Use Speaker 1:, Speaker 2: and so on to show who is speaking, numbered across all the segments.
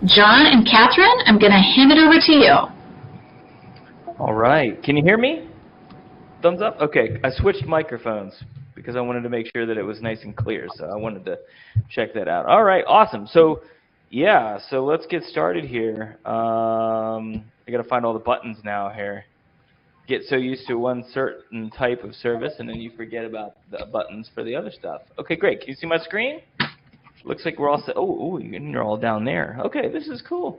Speaker 1: John and Catherine, I'm going to hand it over to you.
Speaker 2: All right. Can you hear me? Thumbs up? Okay. I switched microphones because I wanted to make sure that it was nice and clear, so I wanted to check that out. All right. Awesome. So, yeah, so let's get started here. I got to find all the buttons now here. Get so used to one certain type of service, and then you forget about the buttons for the other stuff. Okay, great. Can you see my screen? Looks like we're all set. Oh, you're all down there. Okay, this is cool.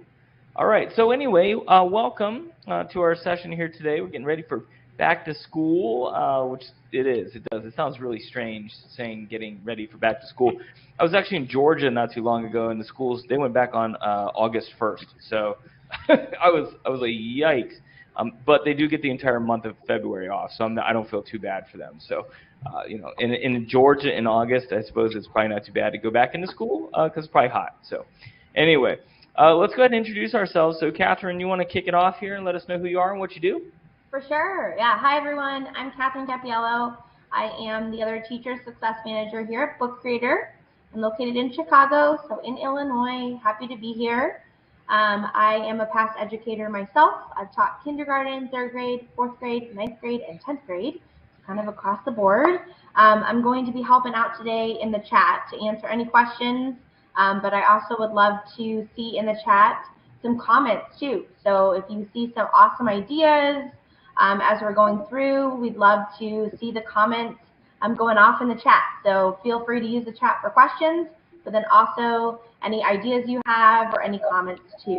Speaker 2: All right, so anyway, welcome to our session here today. We're getting ready for back to school, which it is. It does. It sounds really strange saying getting ready for back to school. I was actually in Georgia not too long ago, and the schools, they went back on August 1st. So I was like, yikes. But they do get the entire month of February off, so I don't feel too bad for them. So, in Georgia in August, I suppose it's probably not too bad to go back into school because it's probably hot. So, anyway, let's go ahead and introduce ourselves. So, Catherine, you want to kick it off here and let us know who you are and what you do?
Speaker 3: For sure. Yeah. Hi, everyone. I'm Catherine Cappiello. I am the other teacher success manager here at Book Creator. I'm located in Chicago, so in Illinois. Happy to be here. I am a past educator myself. I've taught kindergarten, 3rd grade, 4th grade, 9th grade, and 10th grade, kind of across the board. I'm going to be helping out today in the chat to answer any questions, but I also would love to see in the chat some comments too. So if you see some awesome ideas as we're going through, we'd love to see the comments going off in the chat. So feel free to use the chat for questions, but then also any ideas you have or any comments too.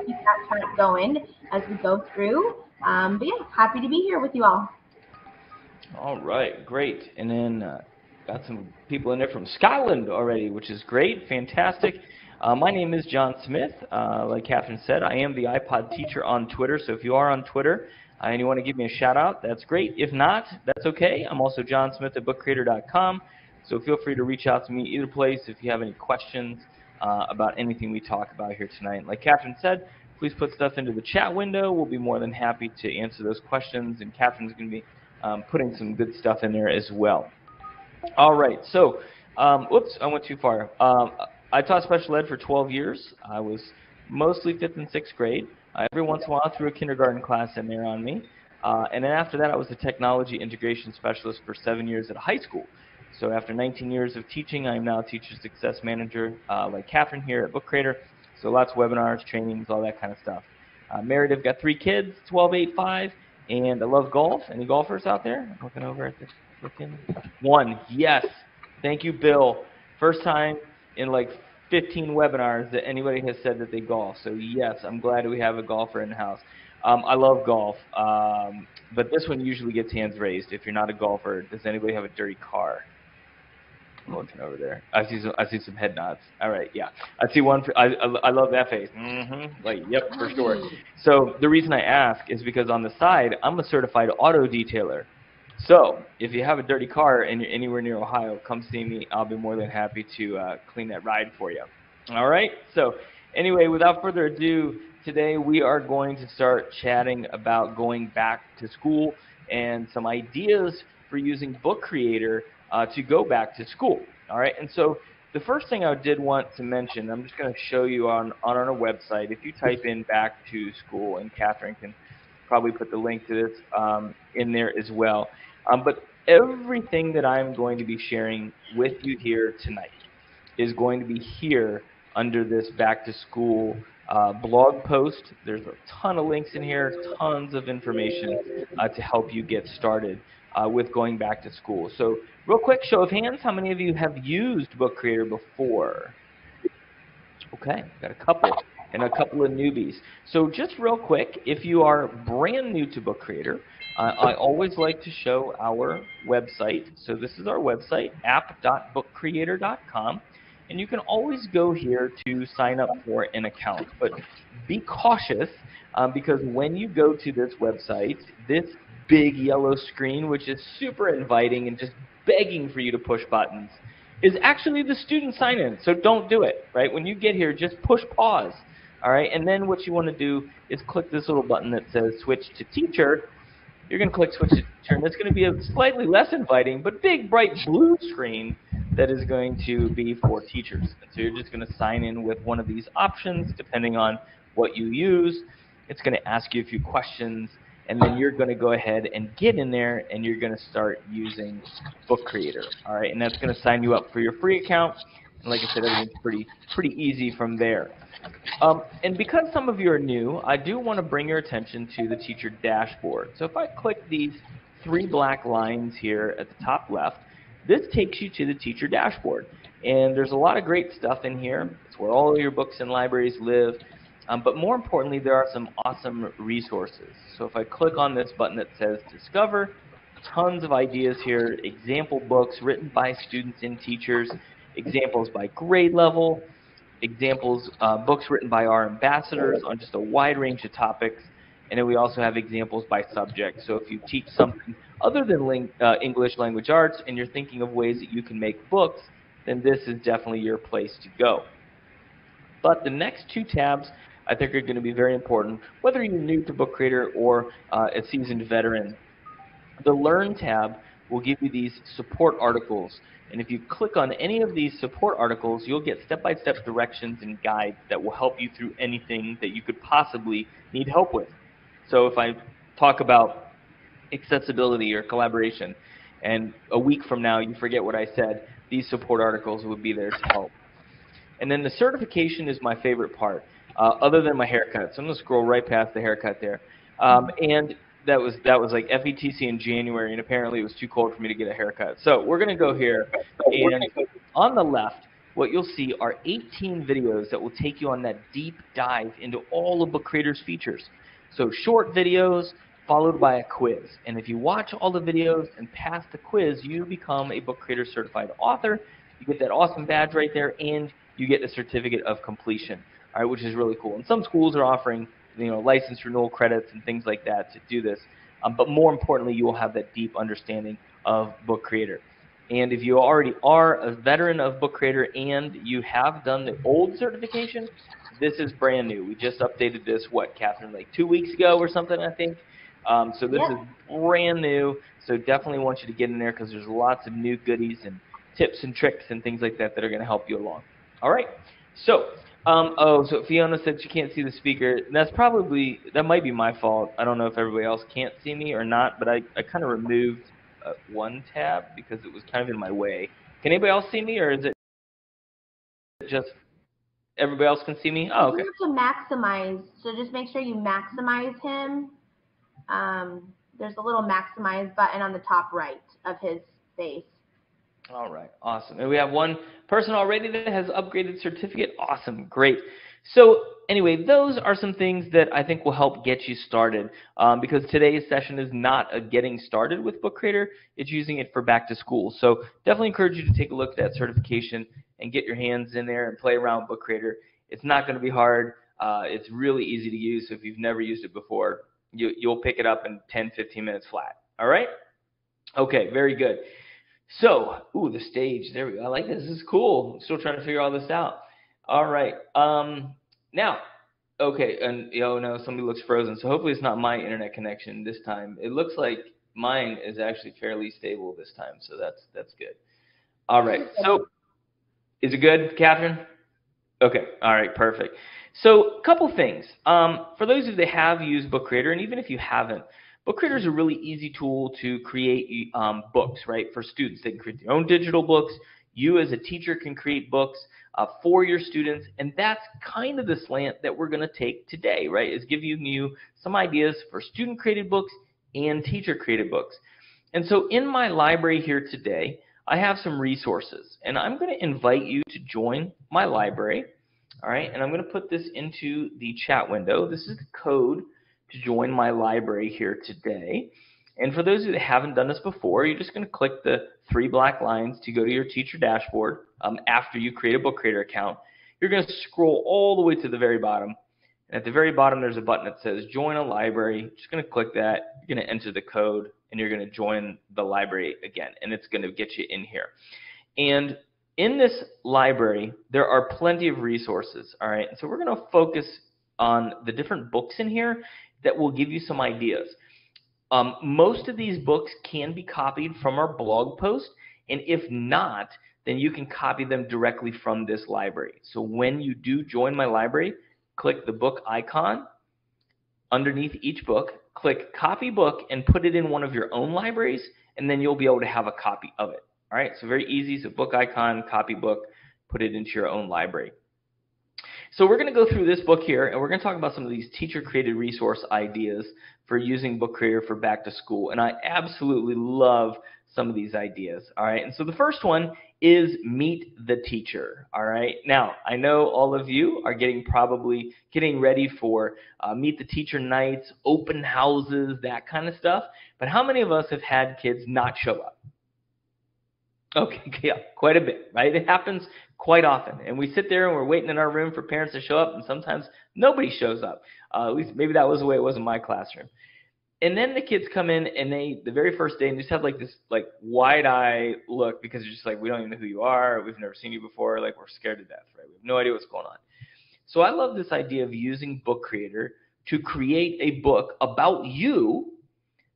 Speaker 3: Keep that chat going as we go through. But yeah, happy to be here with you all.
Speaker 2: All right, great. And then got some people in there from Scotland already, which is great, fantastic. My name is John Smith. Like Catherine said, I am the iPod teacher on Twitter. So if you are on Twitter and you want to give me a shout out, that's great. If not, that's okay. I'm also John Smith at bookcreator.com. So feel free to reach out to me either place if you have any questions about anything we talk about here tonight. Like Catherine said, please put stuff into the chat window. We'll be more than happy to answer those questions, and Catherine's going to be putting some good stuff in there as well. All right, so, oops, I went too far. I taught special ed for 12 years. I was mostly 5th and 6th grade. Every once in a while, I threw a kindergarten class in there on me. And then after that, I was a technology integration specialist for 7 years at a high school. So after 19 years of teaching, I am now a teacher success manager like Catherine here at Book Creator. So lots of webinars, trainings, all that kind of stuff. Married, I've got 3 kids, 12, 8, 5, and I love golf. Any golfers out there? I'm looking over at this. One, yes. Thank you, Bill. First time in like 15 webinars that anybody has said that they golf. So yes, I'm glad we have a golfer in the house. I love golf, but this one usually gets hands raised. If you're not a golfer, does anybody have a dirty car? I'm looking over there. I see some head nods. All right, yeah. I see one. I love that face. Like, yep, for sure. So the reason I ask is because on the side, I'm a certified auto detailer. So if you have a dirty car and you're anywhere near Ohio, come see me. I'll be more than happy to clean that ride for you. All right. So anyway, without further ado, today we are going to start chatting about going back to school and some ideas for using Book Creator to go back to school. All right, and so the first thing I did want to mention, I'm just going to show you on our website. If you type in back to school, and Catherine can probably put the link to this in there as well. But everything that I'm going to be sharing with you here tonight is going to be here under this back to school blog post. There's a ton of links in here, tons of information to help you get started with going back to school. So real quick, show of hands, how many of you have used Book Creator before? Okay, got a couple, and a couple of newbies. So just real quick, if you are brand new to Book Creator, I always like to show our website. So this is our website, app.bookcreator.com. And you can always go here to sign up for an account. But be cautious because when you go to this website, this big yellow screen, which is super inviting and just begging for you to push buttons, is actually the student sign-in. So don't do it, right? When you get here, just push pause, all right? And then what you want to do is click this little button that says Switch to Teacher. You're going to click Switch to Teacher, and it's going to be a slightly less inviting but big, bright blue screen that is going to be for teachers. And so you're just going to sign in with one of these options depending on what you use. It's going to ask you a few questions, and then you're going to go ahead and get in there, and you're going to start using Book Creator. All right, and that's going to sign you up for your free account. And like I said, everything's pretty easy from there. And because some of you are new, I do want to bring your attention to the teacher dashboard. So if I click these 3 black lines here at the top left, this takes you to the teacher dashboard. And there's a lot of great stuff in here. It's where all of your books and libraries live. But more importantly, there are some awesome resources. So if I click on this button that says Discover, tons of ideas here, example books written by students and teachers, examples by grade level, examples, books written by our ambassadors on just a wide range of topics. And then we also have examples by subject. So if you teach something other than English language arts and you're thinking of ways that you can make books, then this is definitely your place to go. But the next 2 tabs I think are going to be very important, whether you're new to Book Creator or a seasoned veteran. The Learn tab will give you these support articles. And if you click on any of these support articles, you'll get step-by-step directions and guides that will help you through anything that you could possibly need help with. So if I talk about accessibility or collaboration, and a week from now you forget what I said, these support articles would be there to help. And then the certification is my favorite part, other than my haircut. So I'm going to scroll right past the haircut there. And that was like FETC in January, and apparently it was too cold for me to get a haircut. So we're going to go here, and on the left, what you'll see are 18 videos that will take you on that deep dive into all of Book Creator's features. So short videos followed by a quiz. And if you watch all the videos and pass the quiz, you become a Book Creator certified author. You get that awesome badge right there, and you get the certificate of completion, all right, which is really cool. And some schools are offering, license renewal credits and things like that to do this. But more importantly, you will have that deep understanding of Book Creator. And if you already are a veteran of Book Creator and you have done the old certification, this is brand new. We just updated this, Catherine, like 2 weeks ago or something, I think. So this is brand new. So definitely want you to get in there because there's lots of new goodies and tips and tricks and things like that that are going to help you along. All right. So, so Fiona said she can't see the speaker. That might be my fault. I don't know if everybody else can't see me or not, but I kind of removed one tab because it was kind of in my way. Can anybody else see me, or is it just everybody else can see me? Oh, okay.
Speaker 3: You have to maximize, so just make sure you maximize him. There's a little maximize button on the top right of his face.
Speaker 2: All right, awesome. And we have one person already that has upgraded certificate. Awesome, great. So anyway, those are some things that I think will help get you started, because today's session is not a getting started with Book Creator. It's using it for back to school. So definitely encourage you to take a look at that certification and get your hands in there and play around with Book Creator. It's not going to be hard. It's really easy to use. So if you've never used it before, you'll pick it up in 10, 15 minutes flat. All right? Okay, very good. So, the stage, there we go. I like this. This is cool. I'm still trying to figure all this out. All right. Now, okay, and no, somebody looks frozen. So hopefully it's not my internet connection this time. It looks like mine is actually fairly stable this time, so that's good. All right. So, is it good, Catherine? Okay. All right. Perfect. So, a couple things. For those of you that have used Book Creator, and even if you haven't, Book Creator is a really easy tool to create books, right, for students. They can create their own digital books. You as a teacher can create books for your students, and that's kind of the slant that we're going to take today, right, is giving you some ideas for student-created books and teacher-created books. And so in my library here today, I have some resources, and I'm going to invite you to join my library, all right, and I'm going to put this into the chat window. This is the code to join my library here today. And for those of you that haven't done this before, you're just going to click the 3 black lines to go to your teacher dashboard after you create a Book Creator account. You're going to scroll all the way to the very bottom. And at the very bottom, there's a button that says Join a Library. You're just going to click that. You're going to enter the code, and you're going to join the library again. And it's going to get you in here. And in this library, there are plenty of resources. All right. So we're going to focus on the different books in here that will give you some ideas. Most of these books can be copied from our blog post, and if not, then you can copy them directly from this library. So when you do join my library, click the book icon underneath each book, click copy book, and put it in one of your own libraries, and then you'll be able to have a copy of it. All right, so very easy. So book icon, copy book, put it into your own library. So we're going to go through this book here, and we're going to talk about some of these teacher-created resource ideas for using Book Creator for back to school. And I absolutely love some of these ideas. All right, and so the first one is Meet the Teacher. All right, now I know all of you are probably getting ready for Meet the Teacher nights, open houses, that kind of stuff. But how many of us have had kids not show up? Okay, yeah, quite a bit, right? It happens quite often. And we sit there and we're waiting in our room for parents to show up, and sometimes nobody shows up. At least maybe that was the way it was in my classroom. And then the kids come in and the very first day, and just have like this like wide-eye look, because you're just like, we don't even know who you are, we've never seen you before, like we're scared to death, right? We have no idea what's going on. So I love this idea of using Book Creator to create a book about you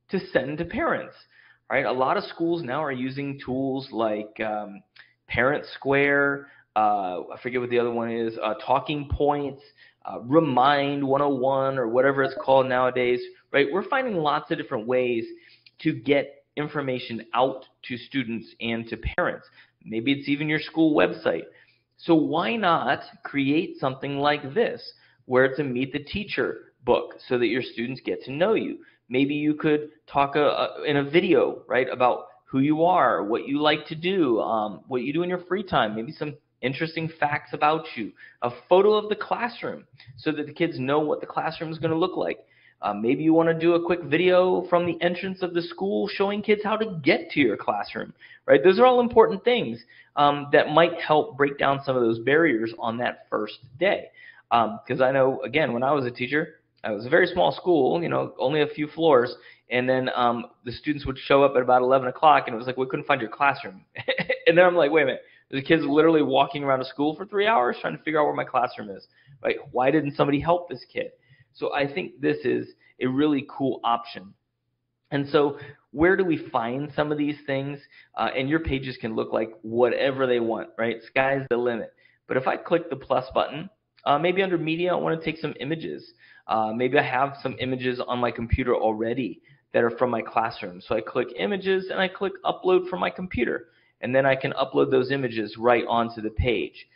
Speaker 2: to send to parents. Right, a lot of schools now are using tools like Parent Square, I forget what the other one is, Talking Points, Remind 101, or whatever it's called nowadays. Right, we're finding lots of different ways to get information out to students and to parents. Maybe it's even your school website. So why not create something like this, where it's a Meet the Teacher book, so that your students get to know you? Maybe you could talk in a video, right, about who you are, what you like to do, what you do in your free time, maybe some interesting facts about you, a photo of the classroom so that the kids know what the classroom is going to look like. Maybe you want to do a quick video from the entrance of the school showing kids how to get to your classroom, right? Those are all important things that might help break down some of those barriers on that first day. Because I know, again, when I was a teacher, it was a very small school, you know, only a few floors, and then the students would show up at about 11 o'clock, and it was like, we couldn't find your classroom. And then I'm like, wait a minute, the kids literally walking around a school for 3 hours trying to figure out where my classroom is. Right? Why didn't somebody help this kid? So I think this is a really cool option. And so where do we find some of these things? And your pages can look like whatever they want, right? Sky's the limit. But if I click the plus button, maybe under media, I want to take some images. Maybe I have some images on my computer already that are from my classroom. So I click images and I click upload from my computer. And then I can upload those images right onto the page.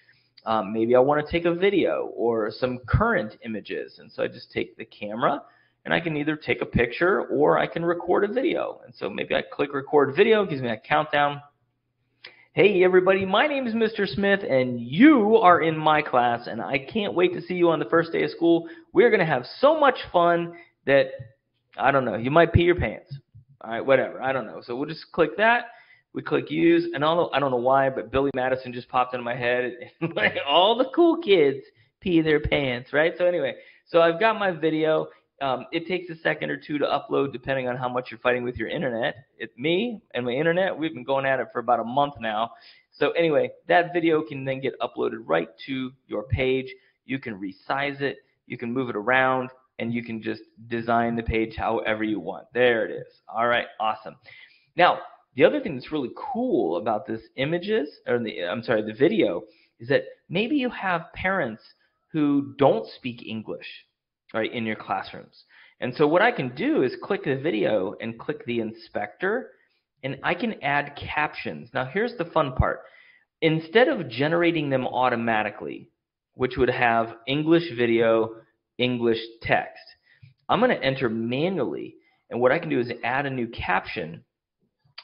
Speaker 2: Maybe I want to take a video or some current images. And so I just take the camera and I can either take a picture or I can record a video. And so maybe I click record video, it gives me a countdown. Hey everybody, my name is Mr. Smith and you are in my class and I can't wait to see you on the first day of school. We're going to have so much fun that, I don't know, you might pee your pants. All right, whatever, I don't know. So we'll just click that. We click use, and I don't know why, but Billy Madison just popped into my head. Like all the cool kids pee their pants, right? So anyway, so I've got my video. It takes a second or two to upload depending on how much you're fighting with your internet. Me and my internet, we've been going at it for about a month now. So anyway, that video can then get uploaded right to your page. You can resize it, you can move it around, and you can just design the page however you want. There it is. All right, awesome. Now, the other thing that's really cool about this the video is that maybe you have parents who don't speak English, right, in your classrooms. And so what I can do is click the video and click the inspector, and I can add captions. Now here's the fun part. Instead of generating them automatically, which would have English video, English text, I'm going to enter manually, and what I can do is add a new caption.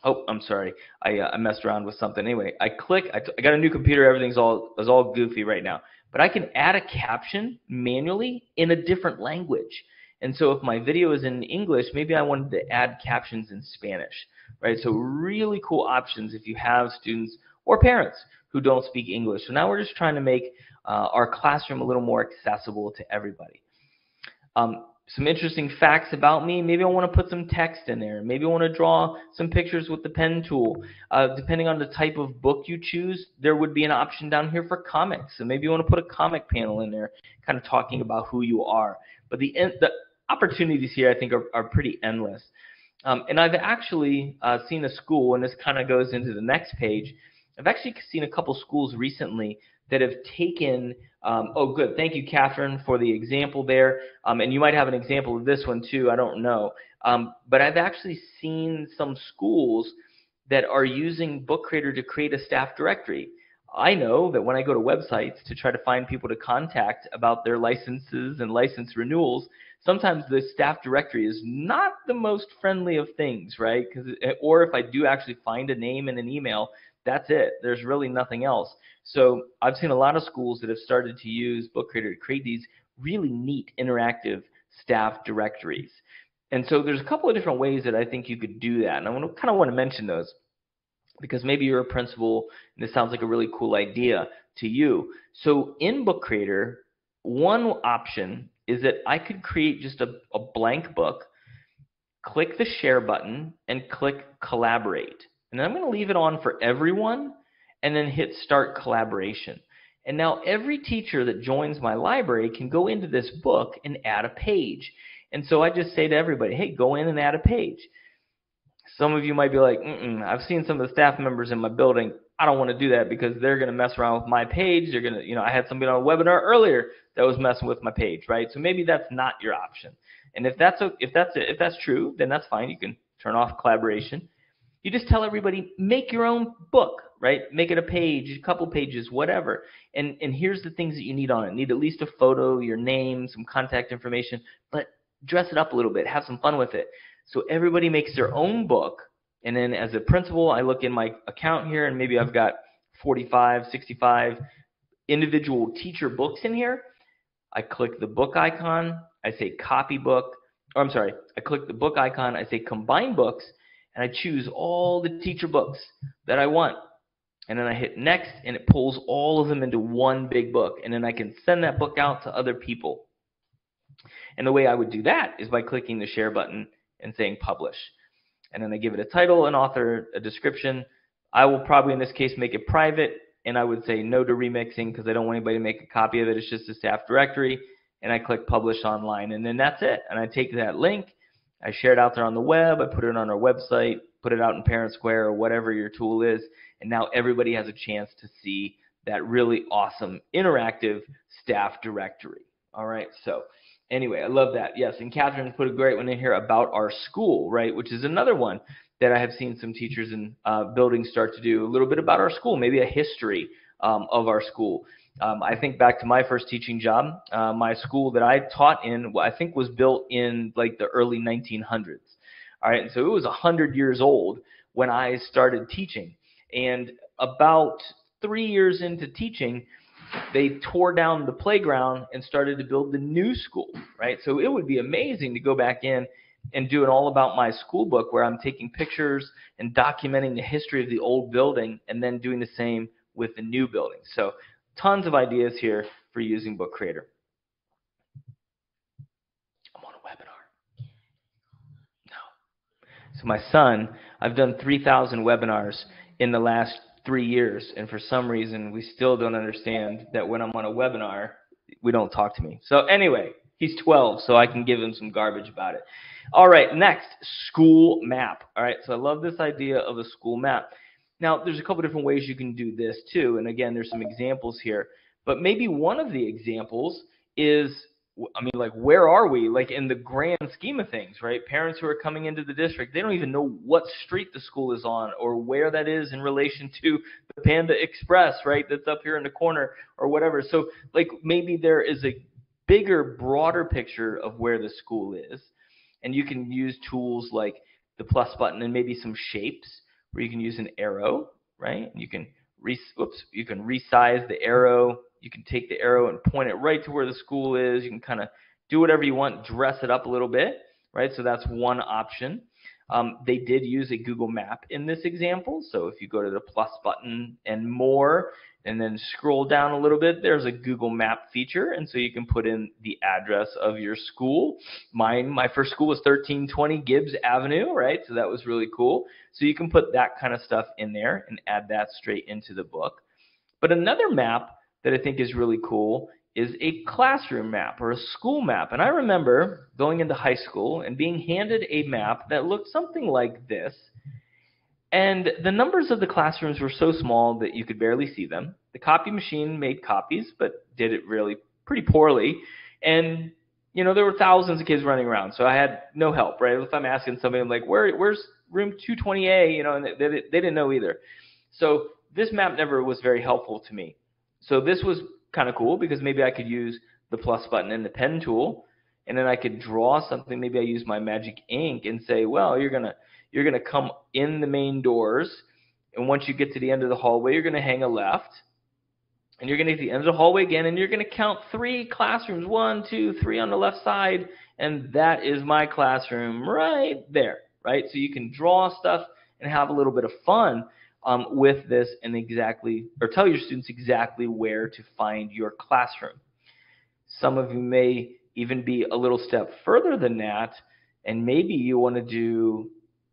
Speaker 2: Oh, I'm sorry. I messed around with something. Anyway, I got a new computer. Everything's all goofy right now. But I can add a caption manually in a different language. And so if my video is in English, maybe I wanted to add captions in Spanish, right? So really cool options if you have students or parents who don't speak English. So now we're just trying to make our classroom a little more accessible to everybody. Some interesting facts about me. Maybe I want to put some text in there. Maybe I want to draw some pictures with the pen tool. Depending on the type of book you choose, there would be an option down here for comics. So maybe you want to put a comic panel in there, kind of talking about who you are. But the opportunities here, I think, are pretty endless. And I've actually seen a school, and this kind of goes into the next page, I've actually seen a couple schools recently that have taken, oh good, thank you Catherine for the example there, and you might have an example of this one too, I don't know, but I've actually seen some schools that are using Book Creator to create a staff directory. I know that when I go to websites to try to find people to contact about their licenses and license renewals, sometimes the staff directory is not the most friendly of things, right? Or if I do actually find a name and an email, that's it. There's really nothing else. So I've seen a lot of schools that have started to use Book Creator to create these really neat interactive staff directories. And so there's a couple of different ways that I think you could do that. And I kind of want to mention those because maybe you're a principal and this sounds like a really cool idea to you. So in Book Creator, one option is that I could create just a blank book, click the share button, and click collaborate. And then I'm going to leave it on for everyone and then hit start collaboration. And now every teacher that joins my library can go into this book and add a page. And so I just say to everybody, hey, go in and add a page. Some of you might be like, I've seen some of the staff members in my building. I don't want to do that because they're going to mess around with my page. They're going to, I had somebody on a webinar earlier that was messing with my page, right? So maybe that's not your option. And if that's true, then that's fine. You can turn off collaboration. You just tell everybody, make your own book, right? Make it a page, a couple pages, whatever. And here's the things that you need on it. You need at least a photo, your name, some contact information, but dress it up a little bit. Have some fun with it. So everybody makes their own book. And then as a principal, I look in my account here, and maybe I've got 45, 65 individual teacher books in here. I click the book icon. I say copy book. I click the book icon. I say combine books. And I choose all the teacher books that I want. And then I hit next, and it pulls all of them into one big book. And then I can send that book out to other people. And the way I would do that is by clicking the share button and saying publish. And then I give it a title, an author, a description. I will probably in this case make it private, and I would say no to remixing because I don't want anybody to make a copy of it. It's just a staff directory. And I click publish online, and then that's it. And I take that link, I share it out there on the web, I put it on our website, put it out in Parent Square or whatever your tool is, and now everybody has a chance to see that really awesome interactive staff directory. All right, so anyway, I love that. Yes, and Catherine put a great one in here about our school, right, which is another one that I have seen some teachers in buildings start to do, a little bit about our school, maybe a history of our school. I think back to my first teaching job. My school that I taught in, I think was built in like the early 1900s. All right, and so it was 100 years old when I started teaching. And about 3 years into teaching, they tore down the playground and started to build the new school, right? So it would be amazing to go back in and do an all about my school book where I'm taking pictures and documenting the history of the old building and then doing the same with the new building. So tons of ideas here for using Book Creator. I'm on a webinar. No. So my son, I've done 3,000 webinars in the last 3 years, and for some reason, we still don't understand that when I'm on a webinar, we don't talk to me. So anyway, he's 12, so I can give him some garbage about it. All right, next, school map. All right, so I love this idea of a school map. Now, there's a couple different ways you can do this too, and again, there's some examples here. But maybe one of the examples is, like, where are we, like, in the grand scheme of things, right? Parents who are coming into the district, they don't even know what street the school is on or where that is in relation to the Panda Express, right, that's up here in the corner or whatever. So, like, maybe there is a bigger, broader picture of where the school is, and you can use tools like the plus button and maybe some shapes, where you can use an arrow, right? You can resize the arrow. You can take the arrow and point it right to where the school is. You can kind of do whatever you want, dress it up a little bit, right? So that's one option. They did use a Google map in this example. So if you go to the plus button and more, and then scroll down a little bit, there's a Google map feature. And so you can put in the address of your school. My first school was 1320 Gibbs Avenue, right? So that was really cool. So you can put that kind of stuff in there and add that straight into the book. But another map that I think is really cool is a classroom map or a school map. And I remember going into high school and being handed a map that looked something like this. And the numbers of the classrooms were so small that you could barely see them. The copy machine made copies, but did it really pretty poorly. And there were thousands of kids running around, so I had no help, right? If I'm asking somebody, I'm like, where's room 220A? And they didn't know either. So this map never was very helpful to me. So this was kind of cool because maybe I could use the plus button and the pen tool, and then I could draw something. Maybe I use my magic ink and say, well, you're gonna come in the main doors, and once you get to the end of the hallway, you're gonna hang a left, and you're gonna get to the end of the hallway again, and you're gonna count 3 classrooms, 1, 2, 3 on the left side, and that is my classroom right there, right? So you can draw stuff and have a little bit of fun with this, and tell your students exactly where to find your classroom. Some of you may even be a little step further than that, and maybe you want to do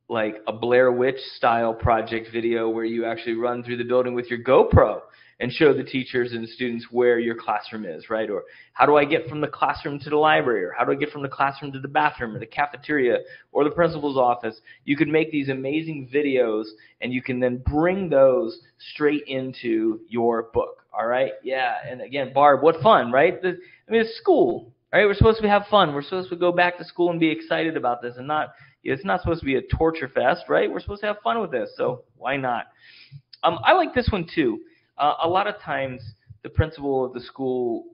Speaker 2: like a Blair Witch style project video where you actually run through the building with your GoPro and show the teachers and students where your classroom is, right? Or how do I get from the classroom to the library? Or how do I get from the classroom to the bathroom or the cafeteria or the principal's office? You could make these amazing videos, and you can then bring those straight into your book, all right? Yeah, and again, Barb, what fun, right? It's school, right? We're supposed to have fun. We're supposed to go back to school and be excited about this, and it's not supposed to be a torture fest, right? We're supposed to have fun with this, so why not? I like this one too. A lot of times the principal of the school,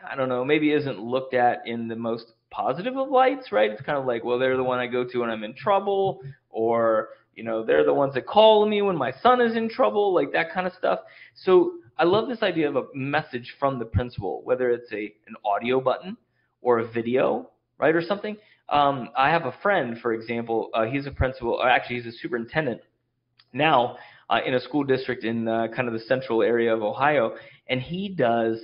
Speaker 2: I don't know, maybe isn't looked at in the most positive of lights, right? It's kind of like, well, they're the one I go to when I'm in trouble, or, they're the ones that call me when my son is in trouble, like that kind of stuff. So I love this idea of a message from the principal, whether it's an audio button or a video, right, or something. I have a friend, for example, he's a principal, or actually he's a superintendent now in a school district in kind of the central area of Ohio, and he does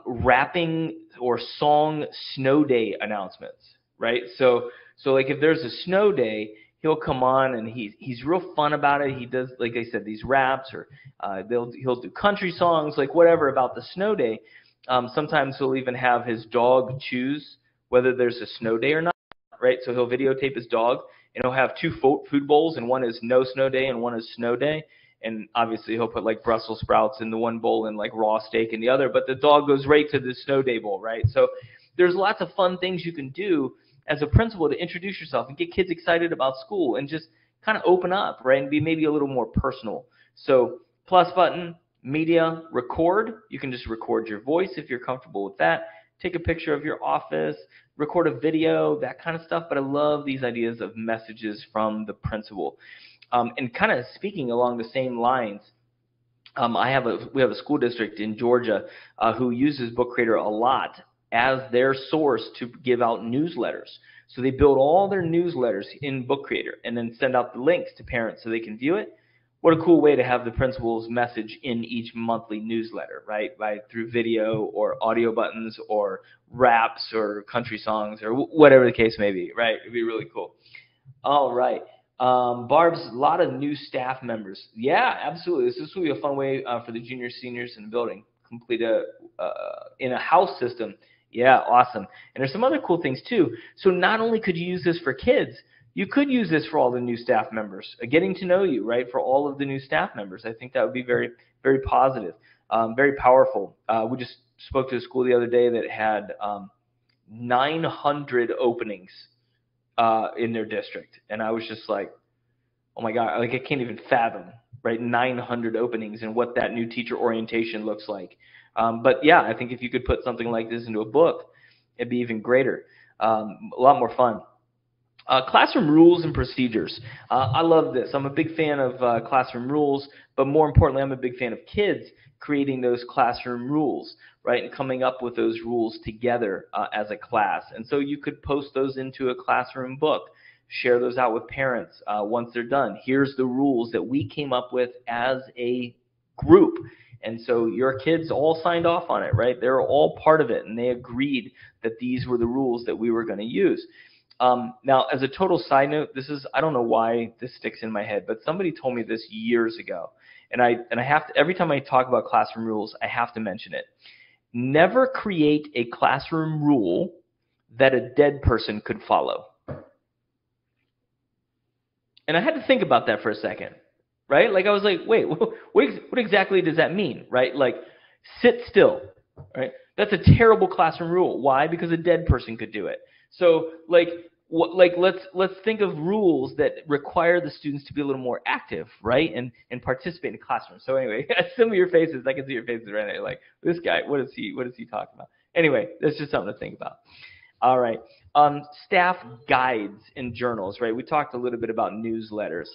Speaker 2: rapping or song snow day announcements, right? So like if there's a snow day, he'll come on and he's real fun about it. He does, like I said, these raps, or he'll do country songs, like whatever about the snow day. Sometimes he'll even have his dog choose whether there's a snow day or not, right? So he'll videotape his dog, and he'll have 2 food bowls, and one is no snow day and one is snow day. And obviously he'll put like Brussels sprouts in the one bowl and like raw steak in the other, but the dog goes right to the snow day bowl, right? So there's lots of fun things you can do as a principal to introduce yourself and get kids excited about school and just kind of open up, right? And be maybe a little more personal. So plus button, media, record. You can just record your voice if you're comfortable with that. Take a picture of your office, record a video, that kind of stuff. But I love these ideas of messages from the principal. And kind of speaking along the same lines, we have a school district in Georgia who uses Book Creator a lot as their source to give out newsletters. So they build all their newsletters in Book Creator and then send out the links to parents so they can view it. What a cool way to have the principal's message in each monthly newsletter, right? Through video or audio buttons or raps or country songs or whatever the case may be, right? It'd be really cool. All right. Barb's, a lot of new staff members. Yeah, absolutely. This will be a fun way for the juniors, seniors in the building. Complete in a house system. Yeah, awesome. And there's some other cool things too. So not only could you use this for kids, you could use this for all the new staff members, getting to know you, right, for all of the new staff members. I think that would be very, very positive, very powerful. We just spoke to a school the other day that had 900 openings in their district. And I was just like, oh my God, like I can't even fathom, right, 900 openings and what that new teacher orientation looks like. But yeah, I think if you could put something like this into a book, it'd be even greater, a lot more fun. Classroom rules and procedures. I love this. I'm a big fan of classroom rules, but more importantly, I'm a big fan of kids creating those classroom rules, right, and coming up with those rules together as a class. And so you could post those into a classroom book, share those out with parents once they're done. Here's the rules that we came up with as a group. And so your kids all signed off on it, right? They're all part of it, and they agreed that these were the rules that we were going to use. Now, as a total side note, I don't know why this sticks in my head, but somebody told me this years ago. And I have to, every time I talk about classroom rules, I have to mention it. Never create a classroom rule that a dead person could follow. And I had to think about that for a second. right? Like I was like, wait, what exactly does that mean, right? Like, sit still, right? That's a terrible classroom rule. Why? Because a dead person could do it. So like, let's think of rules that require the students to be a little more active, right? And participate in the classroom. So anyway, some of your faces, I can see your faces right now. Like, this guy, what is he talking about? Anyway, that's just something to think about. All right. Staff guides and journals, right? We talked a little bit about newsletters.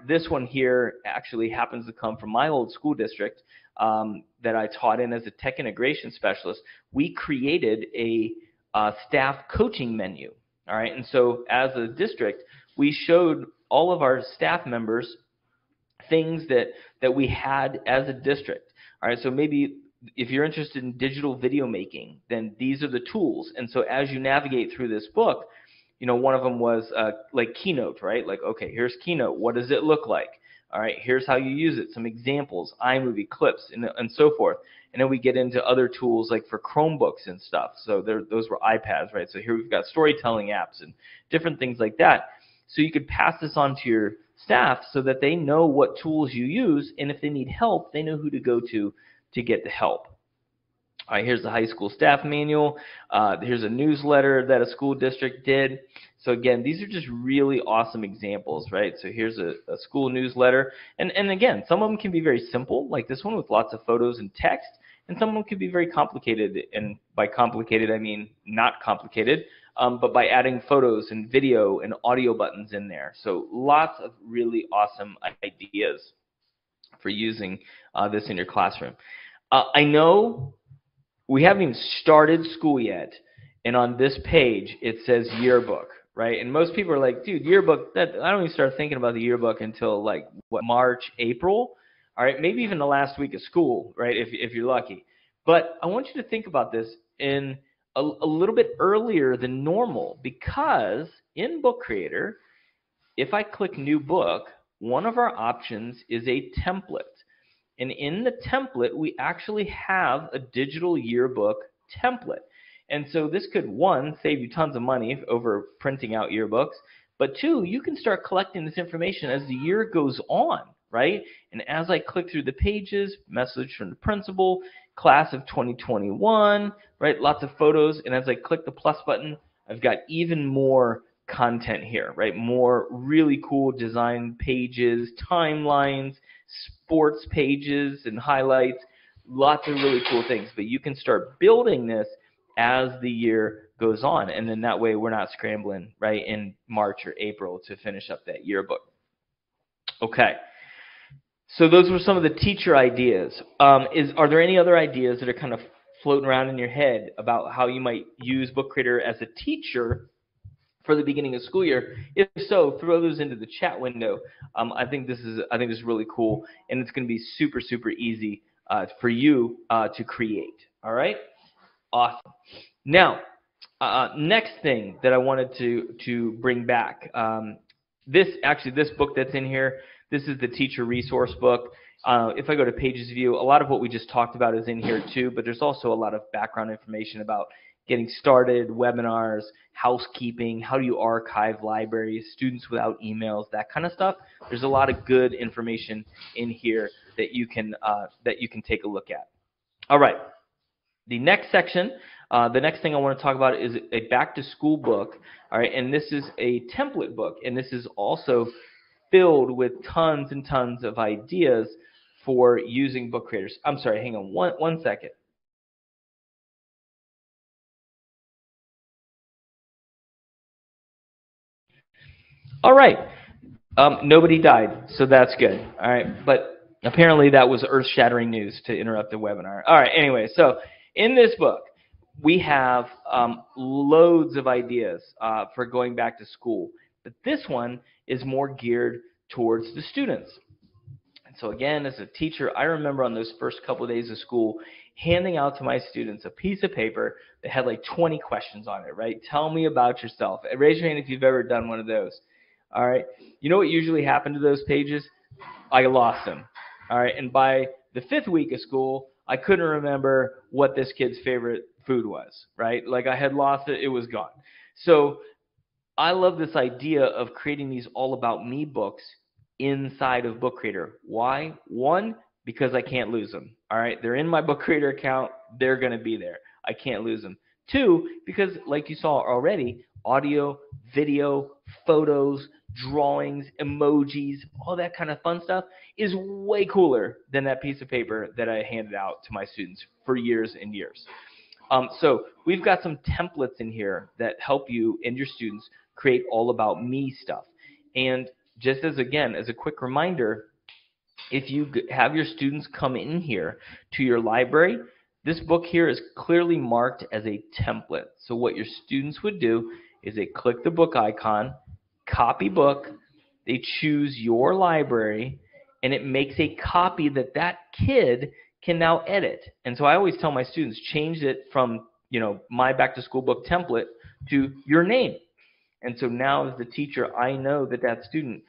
Speaker 2: This one here actually happens to come from my old school district that I taught in as a tech integration specialist. We created a staff coaching menu, all right? And so as a district, we showed all of our staff members things that we had as a district. All right, so maybe if you're interested in digital video making, then these are the tools. And so as you navigate through this book, one of them was like Keynote, right? Like, okay, here's Keynote. What does it look like? All right, here's how you use it. Some examples, iMovie, clips, and so forth. And then we get into other tools like for Chromebooks and stuff. So those were iPads, right? So here we've got storytelling apps and different things like that. So you could pass this on to your staff so that they know what tools you use, and if they need help, they know who to go to get the help. All right, here's the high school staff manual. Here's a newsletter that a school district did. So again, these are just really awesome examples, right? So here's a school newsletter. And again, some of them can be very simple, like this one with lots of photos and text, and some of them can be very complicated. And by complicated, I mean not complicated, but by adding photos and video and audio buttons in there. So lots of really awesome ideas for using this in your classroom. I know we haven't even started school yet, and on this page it says yearbook, right? And most people are like, dude, yearbook, I don't even start thinking about the yearbook until like March, April, all right, maybe even the last week of school, right, if you're lucky. But I want you to think about this in a little bit earlier than normal, because in Book Creator, if I click New Book, one of our options is a template. And in the template, we actually have a digital yearbook template. And so this could, one, save you tons of money over printing out yearbooks, but two, you can start collecting this information as the year goes on, right? And as I click through the pages, message from the principal, class of 2021, right? Lots of photos. And as I click the plus button, I've got even more content here, right? More really cool design pages, timelines, sports pages and highlights, lots of really cool things. But you can start building this as the year goes on, and then that way we're not scrambling right in March or April to finish up that yearbook. Okay, so those were some of the teacher ideas. Are there any other ideas that are kind of floating around in your head about how you might use Book Creator as a teacher for the beginning of school year? If so, throw those into the chat window. I think this is really cool, and it's going to be super, super easy for you to create. All right, awesome. Now, next thing that I wanted to bring back, this book that's in here. This is the teacher resource book. If I go to Pages View, a lot of what we just talked about is in here too, but there's also a lot of background information about getting started, webinars, housekeeping, how do you archive libraries, students without emails, that kind of stuff. There's a lot of good information in here that you can take a look at. All right. The next section, the next thing I want to talk about is a back-to-school book. All right, and this is a template book, and this is also filled with tons and tons of ideas for using Book Creators. I'm sorry, hang on one second. All right, nobody died, so that's good. All right, but apparently that was earth-shattering news to interrupt the webinar. All right, anyway, so in this book, we have loads of ideas for going back to school, but this one is more geared towards the students. And so again, as a teacher, I remember on those first couple of days of school handing out to my students a piece of paper that had like 20 questions on it, right? Tell me about yourself. Raise your hand if you've ever done one of those. All right. You know what usually happened to those pages? I lost them. All right. And by the 5th week of school, I couldn't remember what this kid's favorite food was, right? Like I had lost it. It was gone. So I love this idea of creating these all about me books inside of Book Creator. Why? One, because I can't lose them. All right, they're in my Book Creator account. They're going to be there. I can't lose them. Two, because like you saw already, audio, video, photos, drawings, emojis, all that kind of fun stuff is way cooler than that piece of paper that I handed out to my students for years and years. So we've got some templates in here that help you and your students create all about me stuff. And just as, again, as a quick reminder, if you have your students come in here to your library, this book here is clearly marked as a template. So what your students would do is they click the book icon, copy book, they choose your library, and it makes a copy that that kid can now edit. And so I always tell my students, change it from, my back to school book template to your name. And so now as the teacher, I know that that student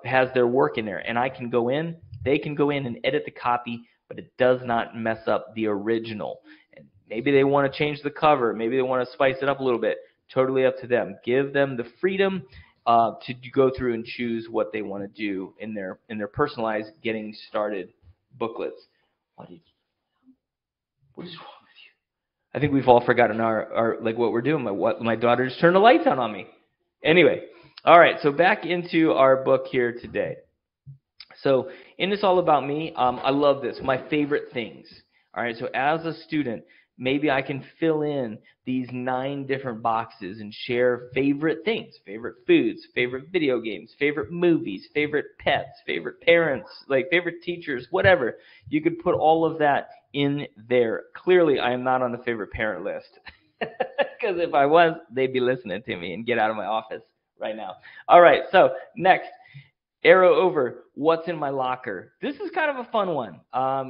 Speaker 2: has their work in there, and I can go in, they can go in and edit the copy, but it does not mess up the original. And maybe they want to change the cover, maybe they want to spice it up a little bit. Totally up to them. Give them the freedom to go through and choose what they want to do in their personalized getting started booklets. What is wrong with you? I think we've all forgotten our like what we're doing. My daughter just turned the lights on me. Anyway, all right. So back into our book here today. So in this All About Me, I love this. My favorite things. All right. So as a student, maybe I can fill in these 9 different boxes and share favorite things, favorite foods, favorite video games, favorite movies, favorite pets, favorite parents, like favorite teachers, whatever. You could put all of that in there. Clearly, I am not on the favorite parent list, because if I was, they'd be listening to me and get out of my office right now. All right, so next. Arrow over, what's in my locker? This is kind of a fun one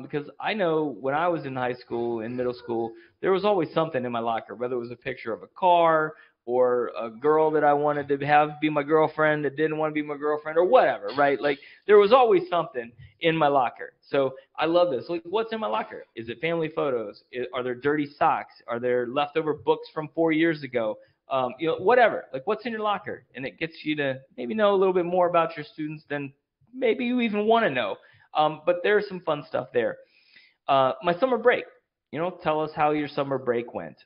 Speaker 2: because I know when I was in high school, in middle school, there was always something in my locker, whether it was a picture of a car or a girl that I wanted to have be my girlfriend that didn't want to be my girlfriend or whatever, right? Like there was always something in my locker. So I love this. Like, what's in my locker? Is it family photos? Are there dirty socks? Are there leftover books from 4 years ago? Whatever, like what's in your locker, and it gets you to maybe know a little bit more about your students than maybe you even want to know. But there's some fun stuff there. My summer break, tell us how your summer break went.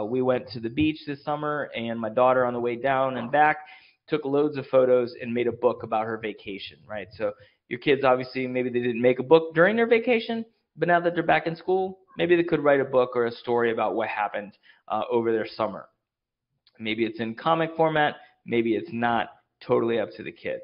Speaker 2: We went to the beach this summer, and my daughter on the way down and back took loads of photos and made a book about her vacation, right? So your kids, obviously, maybe they didn't make a book during their vacation, but now that they're back in school, maybe they could write a book or a story about what happened over their summer. Maybe it's in comic format, maybe it's not, totally up to the kids.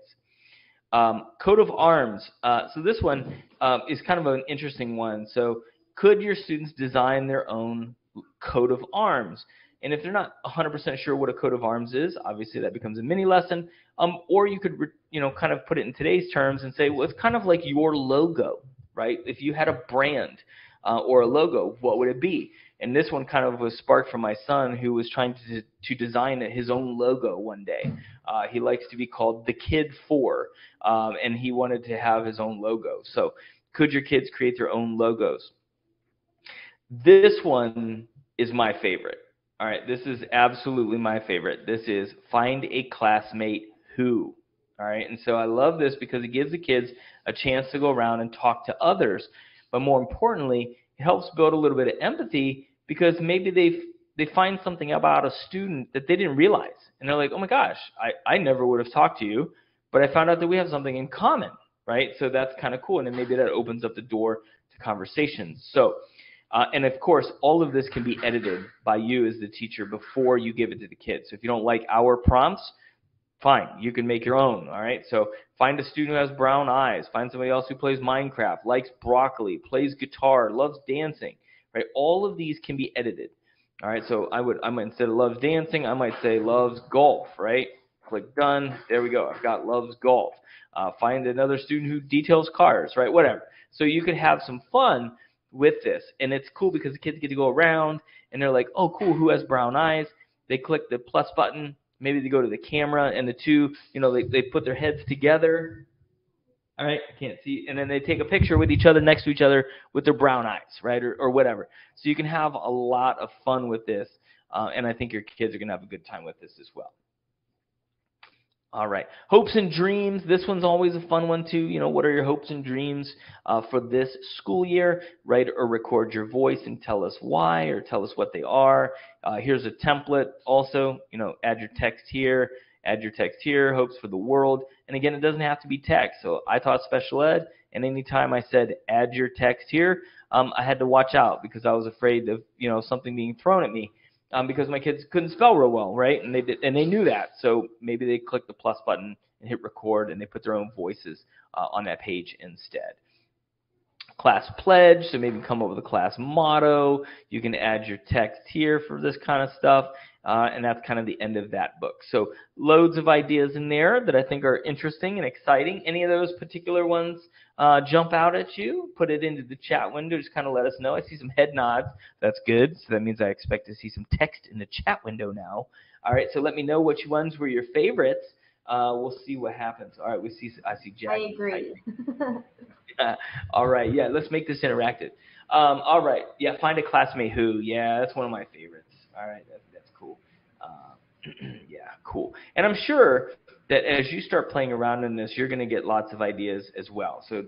Speaker 2: Coat of arms. So this one is kind of an interesting one. So could your students design their own coat of arms? And if they're not 100% sure what a coat of arms is, obviously that becomes a mini lesson. Or you could, kind of put it in today's terms and say, well, it's kind of like your logo, right? If you had a brand or a logo, what would it be? And this one kind of was sparked from my son, who was trying to design his own logo one day. He likes to be called the Kid 4, and he wanted to have his own logo. So could your kids create their own logos? This one is my favorite. All right, this is absolutely my favorite. This is find a classmate who. All right, and so I love this because it gives the kids a chance to go around and talk to others. But more importantly, it helps build a little bit of empathy because maybe they find something about a student that they didn't realize. And they're like, oh my gosh, I never would have talked to you, but I found out that we have something in common, right? So that's kind of cool. And then maybe that opens up the door to conversations. So, and of course, all of this can be edited by you as the teacher before you give it to the kids. So if you don't like our prompts, fine, you can make your own, all right? So find a student who has brown eyes. Find somebody else who plays Minecraft, likes broccoli, plays guitar, loves dancing, right? All of these can be edited, all right? So I might, instead of loves dancing, I might say loves golf, right? Click done. There we go. I've got loves golf. Find another student who details cars, right? Whatever. So you could have some fun with this. And it's cool because the kids get to go around, and they're like, oh, cool, who has brown eyes? They click the plus button. Maybe they go to the camera, and the two, they put their heads together. All right, I can't see. And then they take a picture with each other, next to each other, with their brown eyes, right, or whatever. So you can have a lot of fun with this, and I think your kids are going to have a good time with this as well. All right. Hopes and dreams. This one's always a fun one, too. You know, what are your hopes and dreams for this school year? Write or record your voice and tell us why or tell us what they are. Here's a template also. You know, add your text here, add your text here, hopes for the world. And again, it doesn't have to be text. So I taught special ed, and anytime I said add your text here, I had to watch out because I was afraid of, you know, something being thrown at me. Because my kids couldn't spell real well, right? And they knew that. So maybe they clicked the plus button and hit record, and they put their own voices on that page instead. Class pledge, so maybe come up with a class motto. You can add your text here for this kind of stuff, and that's kind of the end of that book. So loads of ideas in there that I think are interesting and exciting. Any of those particular ones jump out at you? Put it into the chat window. Just kind of let us know. I see some head nods. That's good. So that means I expect to see some text in the chat window now. All right, so let me know which ones were your favorites. We'll see what happens. All right, I see Jack.
Speaker 3: I agree.
Speaker 2: All right, yeah, let's make this interactive. All right, yeah, find a classmate who. Yeah, that's one of my favorites. All right, that's cool. Yeah, cool. And I'm sure that as you start playing around in this, you're going to get lots of ideas as well. So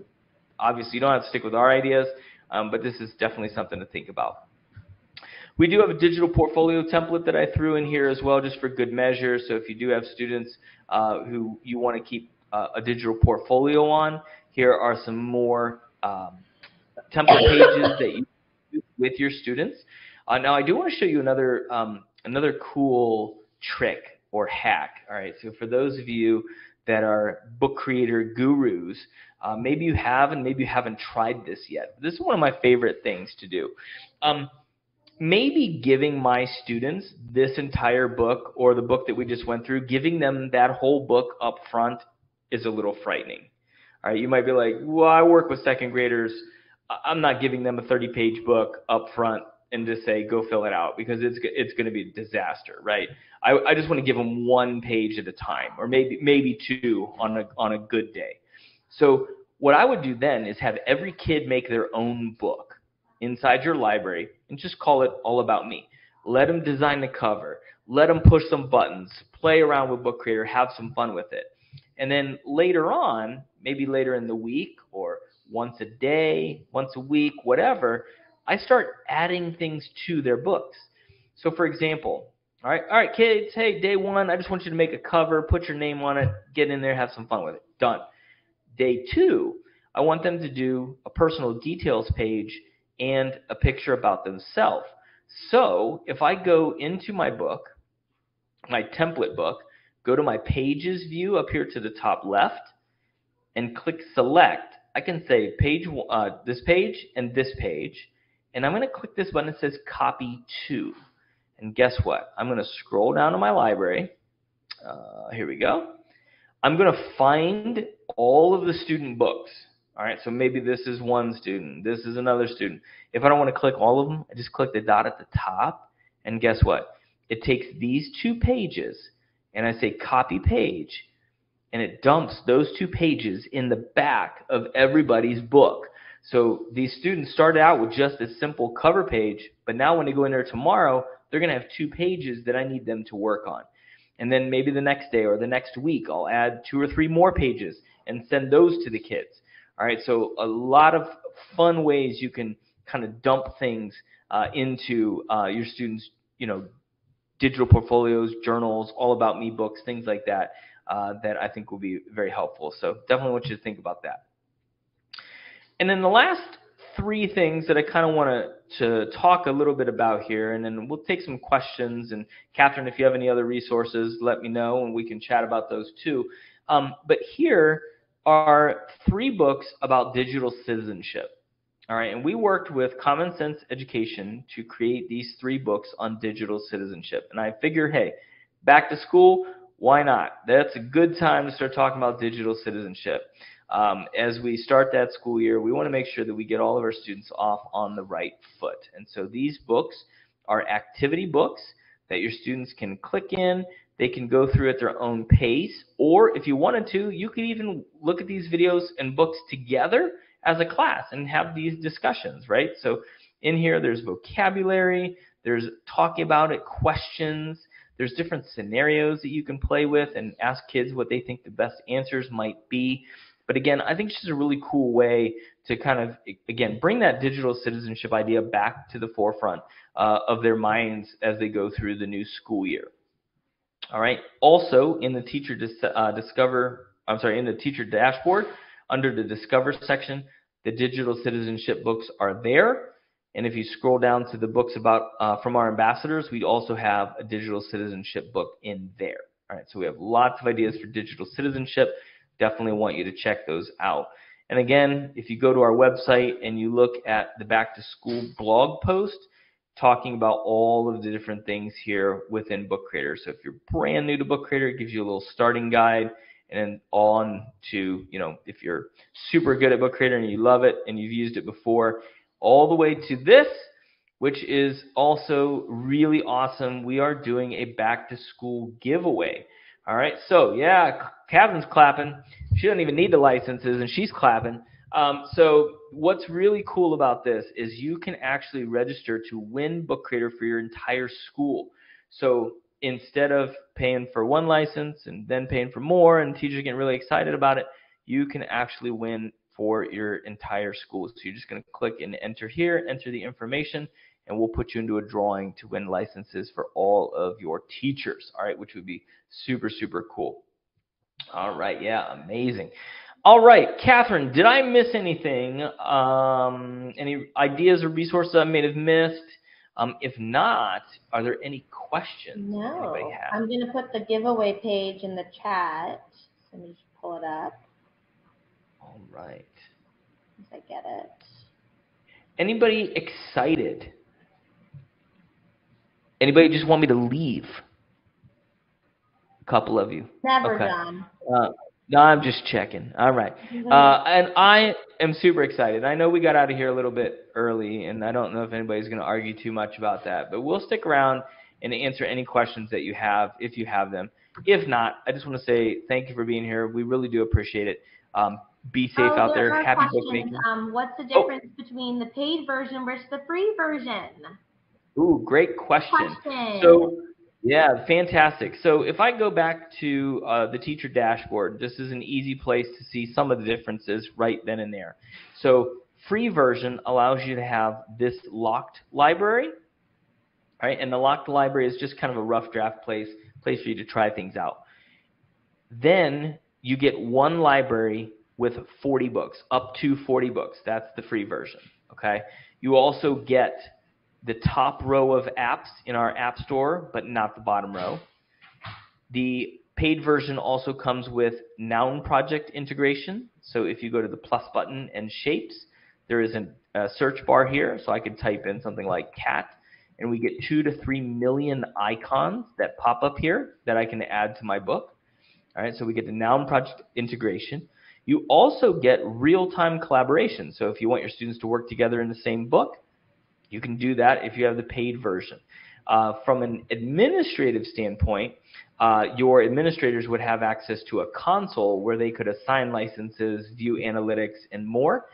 Speaker 2: obviously you don't have to stick with our ideas, but this is definitely something to think about. We do have a digital portfolio template that I threw in here as well, just for good measure. So if you do have students who you want to keep a digital portfolio on, here are some more template pages that you use with your students. Now I do want to show you another cool trick or hack. All right, so for those of you that are book creator gurus, maybe you have and maybe you haven't tried this yet. This is one of my favorite things to do. Maybe giving my students this entire book or the book that we just went through, giving them that whole book up front is a little frightening. All right, you might be like, well, I work with second graders. I'm not giving them a 30-page book up front and just say, go fill it out, because it's going to be a disaster, right? I just want to give them one page at a time, or maybe two on a good day. So what I would do then is have every kid make their own book inside your library and just call it All About Me. Let them design the cover. Let them push some buttons, play around with Book Creator, have some fun with it. And then later on, maybe later in the week or once a day, once a week, whatever, I start adding things to their books. So for example, all right, kids, hey, day one, I just want you to make a cover, put your name on it, get in there, have some fun with it. Done. Day two, I want them to do a personal details page and a picture about themselves. So if I go into my book, my template book, go to my pages view up here to the top left, and click select, I can say this page and this page, and I'm going to click this button that says copy to. And guess what? I'm going to scroll down to my library. Here we go. I'm going to find all of the student books. All right, so maybe this is one student. This is another student. If I don't want to click all of them, I just click the dot at the top. And guess what? It takes these two pages, and I say copy page, and it dumps those two pages in the back of everybody's book. So these students started out with just a simple cover page, but now when they go in there tomorrow, they're going to have two pages that I need them to work on. And then maybe the next day or the next week, I'll add 2 or 3 more pages and send those to the kids. All right, so a lot of fun ways you can kind of dump things into your students' digital portfolios, journals, All About Me books, things like that, that I think will be very helpful. So definitely want you to think about that. And then the last 3 things that I kind of want to talk a little bit about here, and then we'll take some questions. And Catherine, if you have any other resources, let me know, and we can chat about those too. But here are 3 books about digital citizenship. All right, and we worked with Common Sense Education to create these 3 books on digital citizenship. And I figure, hey, back to school, why not? That's a good time to start talking about digital citizenship. As we start that school year, we want to make sure that we get all of our students off on the right foot. And so these books are activity books that your students can click in. They can go through at their own pace, or if you wanted to, you could even look at these videos and books together as a class and have these discussions, right? So in here, there's vocabulary, there's talking about it, questions, There's different scenarios that you can play with and ask kids what they think the best answers might be. But again, I think it's just a really cool way to kind of, again, bring that digital citizenship idea back to the forefront of their minds as they go through the new school year. All right. Also, in the teacher in the teacher dashboard, under the Discover section, the digital citizenship books are there. And if you scroll down to the books about from our ambassadors, we also have a digital citizenship book in there. All right. So we have lots of ideas for digital citizenship. Definitely want you to check those out. And again, if you go to our website and you look at the Back to School blog post, talking about all of the different things here within Book Creator. So if you're brand new to Book Creator, it gives you a little starting guide, and then on to, if you're super good at Book Creator and you love it and you've used it before, all the way to this, which is also really awesome. We are doing a back to school giveaway. All right, so yeah, Catherine's clapping. She doesn't even need the licenses, and she's clapping. So what's really cool about this is you can actually register to win Book Creator for your entire school. So instead of paying for one license and then paying for more and teachers getting really excited about it, you can actually win for your entire school. So you're just going to click and enter here, enter the information, and we'll put you into a drawing to win licenses for all of your teachers, all right, which would be super, super cool. All right, yeah, amazing. All right, Catherine, did I miss anything? Any ideas or resources I may have missed? If not, are there any questions anybody has?
Speaker 3: I'm going to put the giveaway page in the chat. Let me just pull it up.
Speaker 2: All right.
Speaker 3: Once I get it.
Speaker 2: Anybody excited? Anybody just want me to leave? A couple of you.
Speaker 3: Never
Speaker 2: okay.
Speaker 3: done.
Speaker 2: No, I'm just checking. All right. And I am super excited. I know we got out of here a little bit early, and I don't know if anybody's going to argue too much about that. But we'll stick around and answer any questions that you have, if you have them. If not, I just want to say thank you for being here. We really do appreciate it. Be safe out there. Happy bookmaking.
Speaker 3: What's the difference between the paid version versus the free version?
Speaker 2: Ooh, great question. So, yeah, fantastic. So if I go back to the teacher dashboard, this is an easy place to see some of the differences right then and there. So free version allows you to have this locked library, right? And the locked library is just kind of a rough draft place for you to try things out. Then you get one library with 40 books, up to 40 books. That's the free version, okay? You also get the top row of apps in our app store, but not the bottom row. The paid version also comes with noun project integration. So if you go to the plus button and shapes, there is a search bar here. So I could type in something like cat, and we get 2 to 3 million icons that pop up here that I can add to my book. All right, so we get the noun project integration. You also get real-time collaboration. So if you want your students to work together in the same book, you can do that if you have the paid version. From an administrative standpoint, your administrators would have access to a console where they could assign licenses, view analytics, and more.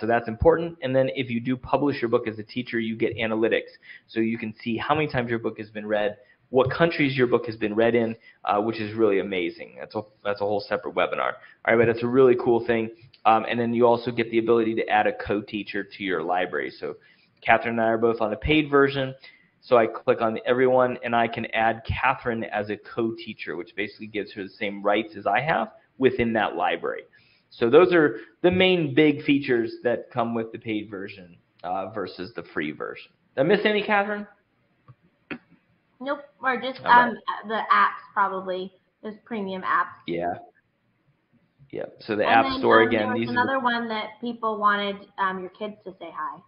Speaker 2: So that's important. And then if you do publish your book as a teacher, you get analytics. So you can see how many times your book has been read, what countries your book has been read in, which is really amazing. That's a whole separate webinar. All right, but it's a really cool thing. And then you also get the ability to add a co-teacher to your library. So Catherine and I are both on a paid version, so I click on everyone, and I can add Catherine as a co-teacher, which basically gives her the same rights as I have within that library. So those are the main big features that come with the paid version versus the free version. Did I miss any, Catherine?
Speaker 3: Nope, or just the apps probably, those premium apps.
Speaker 2: Yeah. Yeah, so the App Store, again.
Speaker 3: There was another one that people wanted your kids to say hi.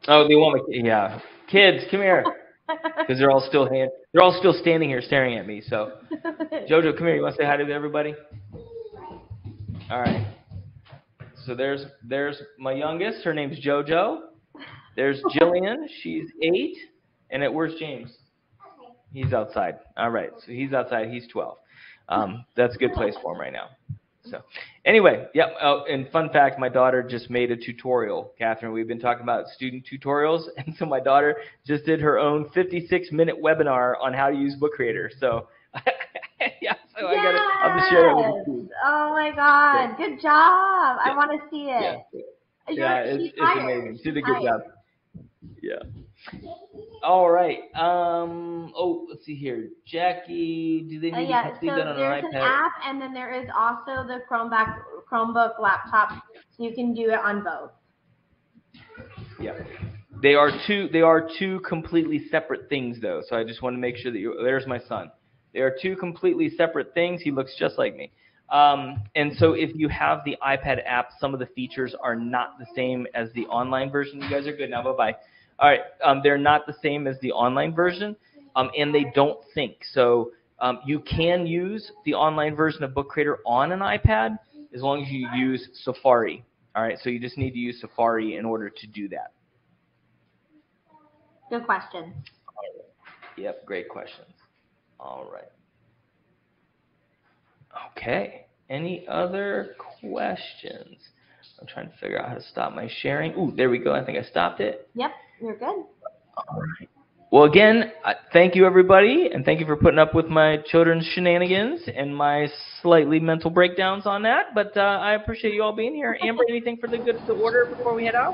Speaker 2: Oh, they want me. Yeah, kids, come here, because they're all still standing here staring at me. So, Jojo, come here. You want to say hi to everybody? All right. So there's my youngest. Her name's Jojo. There's Jillian. She's 8. And where's James? He's outside. All right. So he's outside. He's 12. That's a good place for him right now. So anyway, yep. Oh, and fun fact, my daughter just made a tutorial. Catherine, we've been talking about student tutorials, and so my daughter just did her own 56-minute webinar on how to use Book Creator. So yeah, so I'll just share that with you.
Speaker 3: Oh my God, good job. I want to see it.
Speaker 2: It's amazing. She did a good job. Yeah. All right. Let's see here. Jackie, do they need to complete that on an iPad?
Speaker 3: There's an app, and then there is also the Chromebook laptop, so you can do it on both.
Speaker 2: Yeah. They are two completely separate things, though. So I just want to make sure that there's my son. They are two completely separate things. He looks just like me. And so if you have the iPad app, some of the features are not the same as the online version. You guys are good now. Bye-bye. All right. They're not the same as the online version, and they don't sync. So you can use the online version of Book Creator on an iPad as long as you use Safari. All right. So you just need to use Safari in order to do that.
Speaker 3: Good question.
Speaker 2: Yep. Great questions. All right. Okay. Any other questions? I'm trying to figure out how to stop my sharing. Ooh, there we go. I think I stopped it.
Speaker 3: Yep, you're good.
Speaker 2: All right. Well, again, thank you, everybody, and thank you for putting up with my children's shenanigans and my slightly mental breakdowns on that. But I appreciate you all being here. Amber, anything for the order before we head out?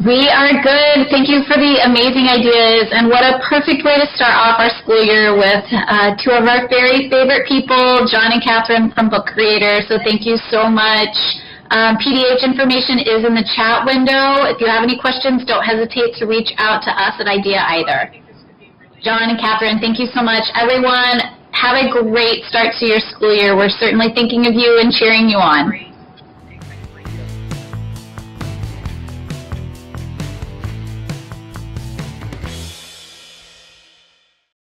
Speaker 1: We are good. Thank you for the amazing ideas, and what a perfect way to start off our school year with two of our very favorite people, John and Catherine from Book Creator. So thank you so much. PDH information is in the chat window. If you have any questions, don't hesitate to reach out to us at IDEA either. John and Catherine, thank you so much. Everyone, have a great start to your school year. We're certainly thinking of you and cheering you on.